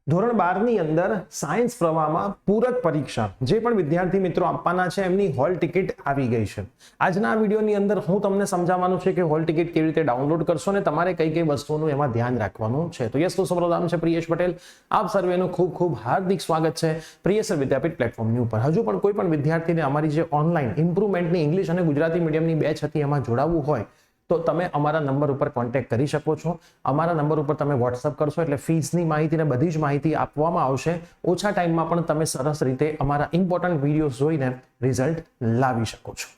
ધોરણ 12 ની અંદર સાયન્સ પ્રવાહમાં પૂરક પરીક્ષા જે પણ વિદ્યાર્થી મિત્રો આપવાના છે એમની હોલ ટિકિટ આવી ગઈ છે. આજના વિડીયોની અંદર હું તમને સમજાવવાનું છે કે હોલ ટિકિટ કેવી રીતે ડાઉનલોડ કરશો અને તમારે કઈ કઈ વસ્તુઓનું એમાં ધ્યાન રાખવાનું છે. તો યસ, તો સૌનું નામ છે પ્રિયેશ પટેલ. આપ સર્વેનું ખૂબ ખૂબ હાર્દિક સ્વાગત છે પ્રિયસર વિદ્યાપીઠ પ્લેટફોર્મની ઉપર. હજુ પણ કોઈ પણ વિદ્યાર્થીને અમારી જે ઓનલાઈન ઇમ્પ્રુવમેન્ટની ઇંગ્લિશ અને ગુજરાતી મીડિયમની બેચ હતી એમાં જોડાવવું હોય તો તમે અમારા નંબર ઉપર કોન્ટેક્ટ કરી શકો છો. અમારા નંબર ઉપર તમે વોટ્સઅપ કરશો એટલે ફીસની માહિતી અને બધી જ માહિતી આપવામાં આવશે. ઓછા ટાઈમમાં પણ તમે સરસ રીતે અમારા ઇમ્પોર્ટન્ટ વિડીયોઝ જોઈને રિઝલ્ટ લાવી શકો છો.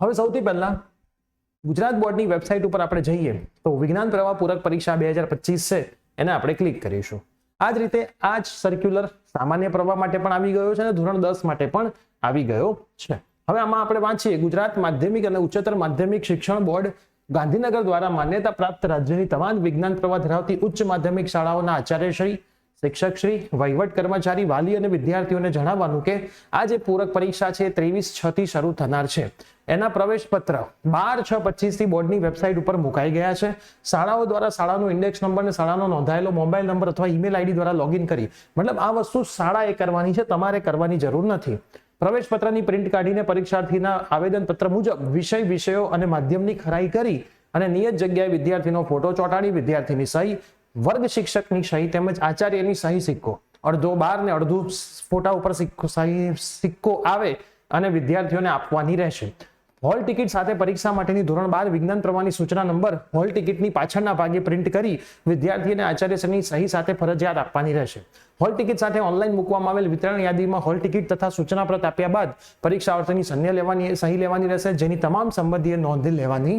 હવે સૌથી પહેલા ગુજરાત બોર્ડની વેબસાઇટ ઉપર આપણે જઈએ તો વિજ્ઞાન પ્રવાહ પૂરક પરીક્ષા 2025 છે એને આપણે ક્લિક કરીશું. આ જ રીતે આ જ સર્ક્યુલર સામાન્ય પ્રવાહ માટે પણ આવી ગયો છે અને ધોરણ 10 માટે પણ આવી ગયો છે. હવે આમાં આપણે વાંચીએ ગુજરાત માધ્યમિક અને ઉચ્ચતર માધ્યમિક શિક્ષણ બોર્ડ ગાંધીનગર દ્વારા માન્યતા પ્રાપ્ત રાજ્યની તમામ વિજ્ઞાન પ્રવાહ ધરાવતી ઉચ્ચ માધ્યમિક શાળાઓના આચાર્યશ્રી, શિક્ષકશ્રી, વહીવટ કર્મચારી, વાલી અને વિદ્યાર્થીઓને જણાવવાનું કે આ જે પૂરક પરીક્ષા છે 23/6 થી શરૂ થનાર છે. એના પ્રવેશ પત્ર 12/6/25 થી બોર્ડની વેબસાઇટ ઉપર મુકાઈ ગયા છે. શાળાઓ દ્વારા શાળાનો ઇન્ડેક્સ નંબર અને શાળાનો નોંધાયેલો મોબાઈલ નંબર અથવા ઈમેલ આઈડી દ્વારા લોગિન કરી, મતલબ આ વસ્તુ શાળાએ કરવાની છે, તમારે કરવાની જરૂર નથી. પ્રવેશ પત્રની પ્રિન્ટ કાઢીને પરીક્ષાર્થીના આવેદન પત્ર મુજબ વિષયો અને માધ્યમની ખરાઈ કરી અને નિયત જગ્યાએ વિદ્યાર્થીનો ફોટો ચોંટાડી વિદ્યાર્થીની સહી, વર્ગ શિક્ષકની સહી તેમજ આચાર્યની સહી સિક્કો, અડધો 12 ને અડધું ફોટા ઉપર સિક્કો આવે અને વિદ્યાર્થીઓને આપવાની રહેશે. હોલ ટિકિટ સાથે પરીક્ષા માટેની ધોરણ 12 વિજ્ઞાન પ્રવાહની સૂચના નંબર હોલ ટિકિટની પાછળના ભાગે પ્રિન્ટ કરી વિદ્યાર્થીને આચાર્યશ્રીની સહી સાથે ફરજિયાત આપવાની રહેશે. હોલ ટિકિટ સાથે ઓનલાઈન મૂકવામાં આવેલ વિતરણ યાદીમાં હોલ ટિકિટ તથા સૂચના પ્રત આપ્યા બાદ પરીક્ષાર્થીની સહી લેવાની રહેશે, જેની તમામ સંબંધીએ નોંધ લેવાની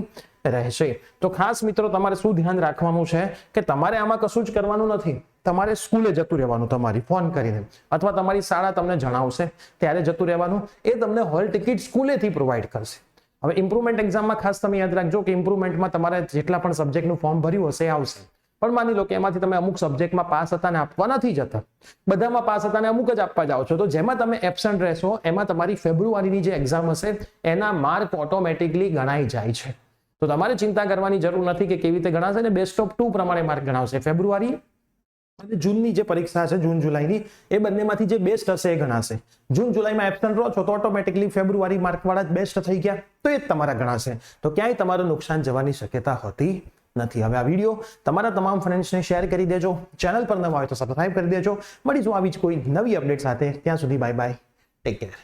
રહેશે. તો ખાસ મિત્રો તમારે શું ધ્યાન રાખવાનું છે કે તમારે આમાં કશું જ કરવાનું નથી. તમારે સ્કૂલે જતું રહેવાનું, તમારી ફોન કરીને અથવા તમારી શાળા તમને જણાવશે ત્યારે જતું રહેવાનું. એ તમને હોલ ટિકિટ સ્કૂલેથી પ્રોવાઈડ કરશે. હવે ઇમ્પ્રુવમેન્ટ એક્ઝામમાં ખાસ તમે યાદ રાખજો કે ઇમ્પ્રુવમેન્ટમાં તમારે જેટલા પણ સબ્જેક્ટનું ફોર્મ ભર્યું હશે આવશે, પણ માની લો કે એમાંથી તમે અમુક સબ્જેક્ટમાં પાસ હતા ને આપવા નથી જતા, બધામાં પાસ હતા ને અમુક જ આપવા જાઓ છો, તો જેમાં તમે એબસન્ટ રહેશો એમાં તમારી ફેબ્રુઆરીની જે એક્ઝામ હશે એના માર્ક ઓટોમેટિકલી ગણાઈ જાય છે. તો તમારે ચિંતા કરવાની જરૂર નથી કે કેવી રીતે ગણાશે ને બેસ્ટ ઓફ 2 પ્રમાણે માર્ક ગણાવશે. ફેબ્રુઆરી અને જૂનની જે પરીક્ષા છે જૂન જુલાઈની, એ બંનેમાંથી જે બેસ્ટ હશે એ ગણાશે. જૂન જુલાઈમાં એબસન્ટ રહો છો તો ઓટોમેટિકલી ફેબ્રુઆરી માર્કવાળા જ બેસ્ટ થઈ ગયા તો એ જ તમારા ગણાશે. તો ક્યાંય તમારું નુકસાન જવાની શક્યતા હોતી નથી. હવે આ વિડીયો તમારા તમામ ફ્રેન્ડ્સને શેર કરી દેજો. ચેનલ પર નવા હોય તો સબસ્ક્રાઇબ કરી દેજો. મળીશું આવી જ કોઈ નવી અપડેટ સાથે. ત્યાં સુધી બાય બાય, ટેક કેર.